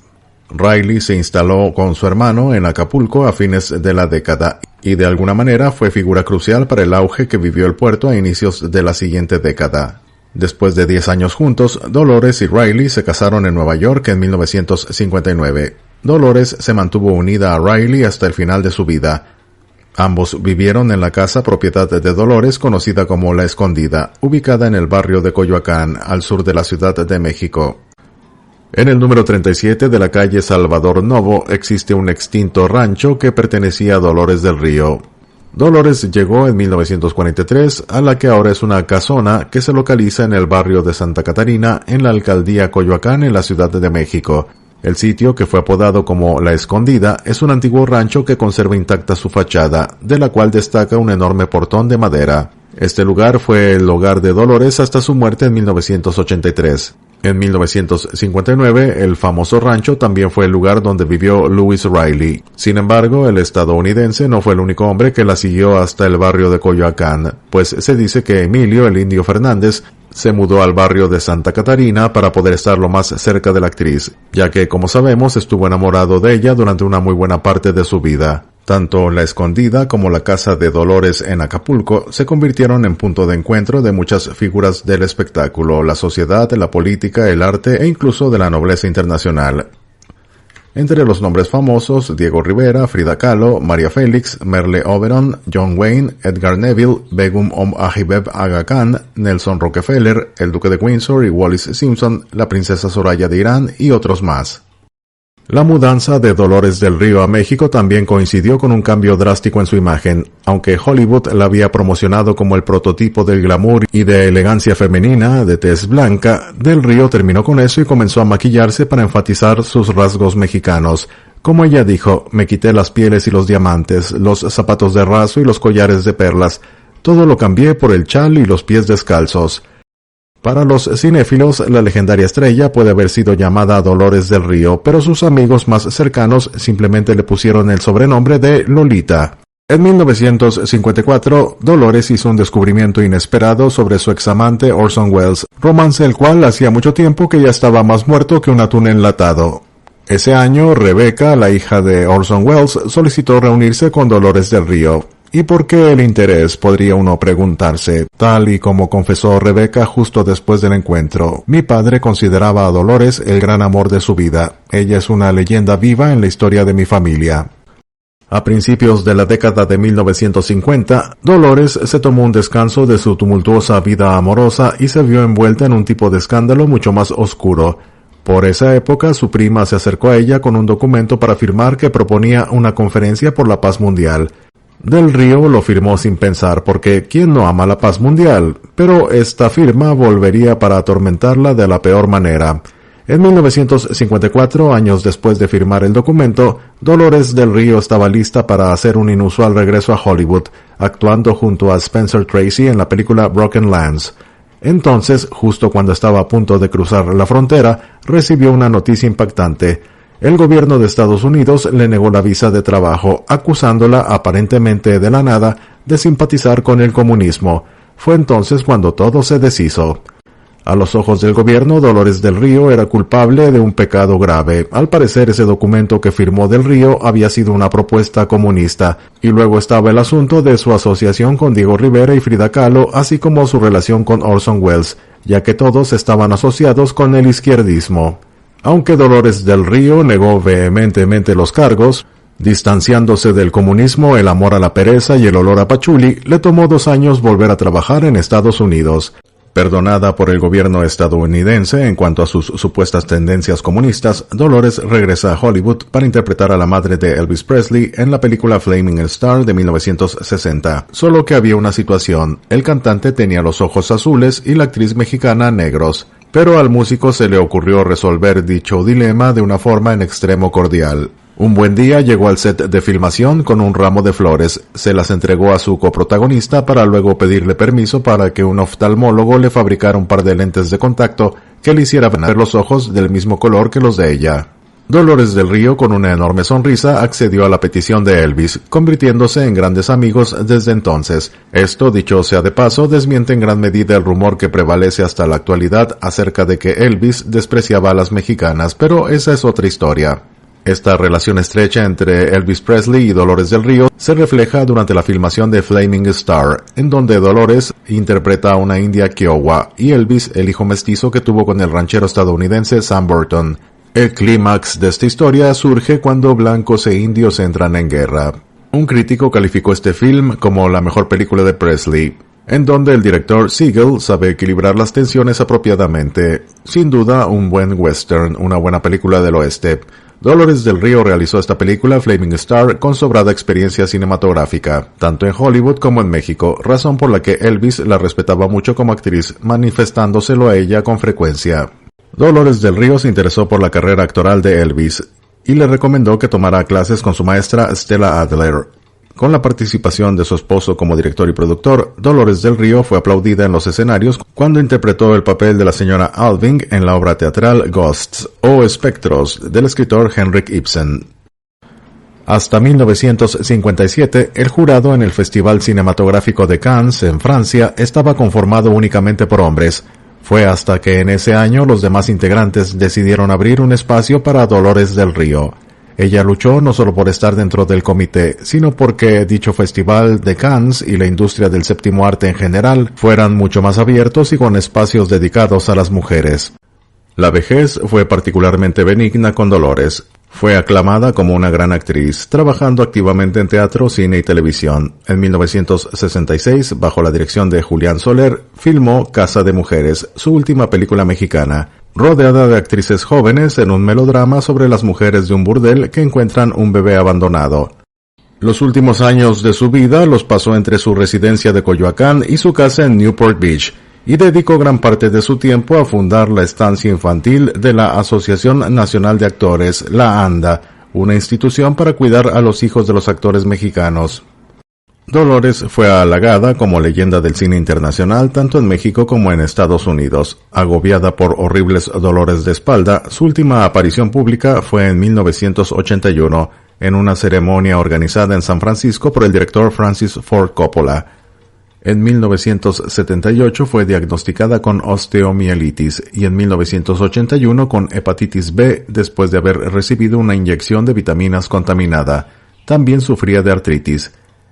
Riley se instaló con su hermano en Acapulco a fines de la década y de alguna manera fue figura crucial para el auge que vivió el puerto a inicios de la siguiente década. Después de 10 años juntos, Dolores y Riley se casaron en Nueva York en 1959. Dolores se mantuvo unida a Riley hasta el final de su vida. Ambos vivieron en la casa propiedad de Dolores conocida como La Escondida, ubicada en el barrio de Coyoacán, al sur de la Ciudad de México. En el número 37 de la calle Salvador Novo existe un extinto rancho que pertenecía a Dolores del Río. Dolores llegó en 1943 a la que ahora es una casona que se localiza en el barrio de Santa Catarina en la alcaldía Coyoacán en la Ciudad de México. El sitio, que fue apodado como La Escondida, es un antiguo rancho que conserva intacta su fachada, de la cual destaca un enorme portón de madera. Este lugar fue el hogar de Dolores hasta su muerte en 1983. En 1959, el famoso rancho también fue el lugar donde vivió Louis Riley. Sin embargo, el estadounidense no fue el único hombre que la siguió hasta el barrio de Coyoacán, pues se dice que Emilio, el Indio Fernández, se mudó al barrio de Santa Catarina para poder estar lo más cerca de la actriz, ya que, como sabemos, estuvo enamorado de ella durante una muy buena parte de su vida. Tanto La Escondida como la casa de Dolores en Acapulco se convirtieron en punto de encuentro de muchas figuras del espectáculo, la sociedad, la política, el arte e incluso de la nobleza internacional. Entre los nombres famosos, Diego Rivera, Frida Kahlo, María Félix, Merle Oberon, John Wayne, Edgar Neville, Begum Ajibeb Aga Khan, Nelson Rockefeller, el Duque de Windsor y Wallis Simpson, la princesa Soraya de Irán y otros más. La mudanza de Dolores del Río a México también coincidió con un cambio drástico en su imagen. Aunque Hollywood la había promocionado como el prototipo del glamour y de elegancia femenina de tez blanca, Del Río terminó con eso y comenzó a maquillarse para enfatizar sus rasgos mexicanos. Como ella dijo, me quité las pieles y los diamantes, los zapatos de raso y los collares de perlas. Todo lo cambié por el chal y los pies descalzos. Para los cinéfilos, la legendaria estrella puede haber sido llamada Dolores del Río, pero sus amigos más cercanos simplemente le pusieron el sobrenombre de Lolita. En 1954, Dolores hizo un descubrimiento inesperado sobre su examante Orson Welles, romance el cual hacía mucho tiempo que ya estaba más muerto que un atún enlatado. Ese año, Rebecca, la hija de Orson Welles, solicitó reunirse con Dolores del Río. ¿Y por qué el interés? Podría uno preguntarse, tal y como confesó Rebecca justo después del encuentro. Mi padre consideraba a Dolores el gran amor de su vida. Ella es una leyenda viva en la historia de mi familia. A principios de la década de 1950, Dolores se tomó un descanso de su tumultuosa vida amorosa y se vio envuelta en un tipo de escándalo mucho más oscuro. Por esa época, su prima se acercó a ella con un documento para firmar que proponía una conferencia por la paz mundial. Del Río lo firmó sin pensar porque ¿quién no ama la paz mundial? Pero esta firma volvería para atormentarla de la peor manera. En 1954, años después de firmar el documento, Dolores del Río estaba lista para hacer un inusual regreso a Hollywood, actuando junto a Spencer Tracy en la película Broken Lands. Entonces, justo cuando estaba a punto de cruzar la frontera, recibió una noticia impactante. El gobierno de Estados Unidos le negó la visa de trabajo, acusándola aparentemente de la nada de simpatizar con el comunismo. Fue entonces cuando todo se deshizo. A los ojos del gobierno, Dolores del Río era culpable de un pecado grave. Al parecer, ese documento que firmó Del Río había sido una propuesta comunista, y luego estaba el asunto de su asociación con Diego Rivera y Frida Kahlo, así como su relación con Orson Welles, ya que todos estaban asociados con el izquierdismo. Aunque Dolores del Río negó vehementemente los cargos, distanciándose del comunismo, el amor a la pereza y el olor a pachuli, le tomó 2 años volver a trabajar en Estados Unidos. Perdonada por el gobierno estadounidense en cuanto a sus supuestas tendencias comunistas, Dolores regresa a Hollywood para interpretar a la madre de Elvis Presley en la película Flaming Star de 1960. Solo que había una situación: el cantante tenía los ojos azules y la actriz mexicana negros. Pero al músico se le ocurrió resolver dicho dilema de una forma en extremo cordial. Un buen día llegó al set de filmación con un ramo de flores, se las entregó a su coprotagonista para luego pedirle permiso para que un oftalmólogo le fabricara un par de lentes de contacto que le hiciera ver los ojos del mismo color que los de ella. Dolores del Río, con una enorme sonrisa, accedió a la petición de Elvis, convirtiéndose en grandes amigos desde entonces. Esto, dicho sea de paso, desmiente en gran medida el rumor que prevalece hasta la actualidad acerca de que Elvis despreciaba a las mexicanas, pero esa es otra historia. Esta relación estrecha entre Elvis Presley y Dolores del Río se refleja durante la filmación de Flaming Star, en donde Dolores interpreta a una india Kiowa y Elvis el hijo mestizo que tuvo con el ranchero estadounidense Sam Burton. El clímax de esta historia surge cuando blancos e indios entran en guerra. Un crítico calificó este film como la mejor película de Presley, en donde el director Siegel sabe equilibrar las tensiones apropiadamente. Sin duda, un buen western, una buena película del oeste. Dolores del Río realizó esta película Flaming Star con sobrada experiencia cinematográfica, tanto en Hollywood como en México, razón por la que Elvis la respetaba mucho como actriz, manifestándoselo a ella con frecuencia. Dolores del Río se interesó por la carrera actoral de Elvis y le recomendó que tomara clases con su maestra Stella Adler. Con la participación de su esposo como director y productor, Dolores del Río fue aplaudida en los escenarios cuando interpretó el papel de la señora Alving en la obra teatral Ghosts o Espectros del escritor Henrik Ibsen. Hasta 1957, el jurado en el Festival Cinematográfico de Cannes, en Francia, estaba conformado únicamente por hombres. Fue hasta que en ese año los demás integrantes decidieron abrir un espacio para Dolores del Río. Ella luchó no solo por estar dentro del comité, sino porque dicho festival de Cannes y la industria del séptimo arte en general fueran mucho más abiertos y con espacios dedicados a las mujeres. La vejez fue particularmente benigna con Dolores. Fue aclamada como una gran actriz, trabajando activamente en teatro, cine y televisión. En 1966, bajo la dirección de Julián Soler, filmó Casa de Mujeres, su última película mexicana. rodeada de actrices jóvenes en un melodrama sobre las mujeres de un burdel que encuentran un bebé abandonado. Los últimos años de su vida los pasó entre su residencia de Coyoacán y su casa en Newport Beach, y dedicó gran parte de su tiempo a fundar la estancia infantil de la Asociación Nacional de Actores, la ANDA, una institución para cuidar a los hijos de los actores mexicanos. Dolores fue halagada como leyenda del cine internacional tanto en México como en Estados Unidos. Agobiada por horribles dolores de espalda, su última aparición pública fue en 1981, en una ceremonia organizada en San Francisco por el director Francis Ford Coppola. En 1978 fue diagnosticada con osteomielitis y en 1981 con hepatitis B después de haber recibido una inyección de vitaminas contaminada. También sufría de artritis.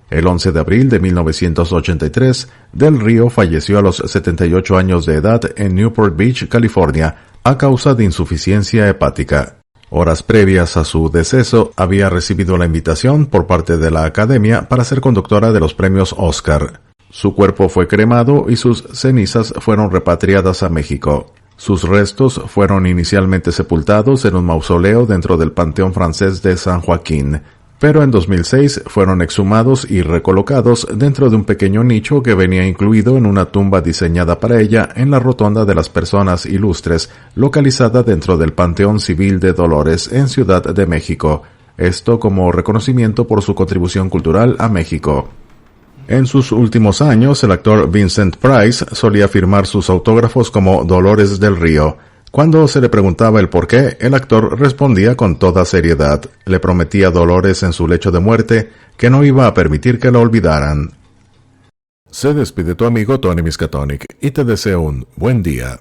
El 11 de abril de 1983, Del Río falleció a los 78 años de edad en Newport Beach, California, a causa de insuficiencia hepática. Horas previas a su deceso, había recibido la invitación por parte de la Academia para ser conductora de los premios Oscar. Su cuerpo fue cremado y sus cenizas fueron repatriadas a México. Sus restos fueron inicialmente sepultados en un mausoleo dentro del Panteón Francés de San Joaquín, pero en 2006 fueron exhumados y recolocados dentro de un pequeño nicho que venía incluido en una tumba diseñada para ella en la Rotonda de las Personas Ilustres, localizada dentro del Panteón Civil de Dolores en Ciudad de México, esto como reconocimiento por su contribución cultural a México. En sus últimos años, el actor Vincent Price solía firmar sus autógrafos como Dolores del Río. Cuando se le preguntaba el por qué, el actor respondía con toda seriedad. Le prometía a Dolores en su lecho de muerte que no iba a permitir que la olvidaran. Se despide tu amigo Tony Miskatonic y te deseo un buen día.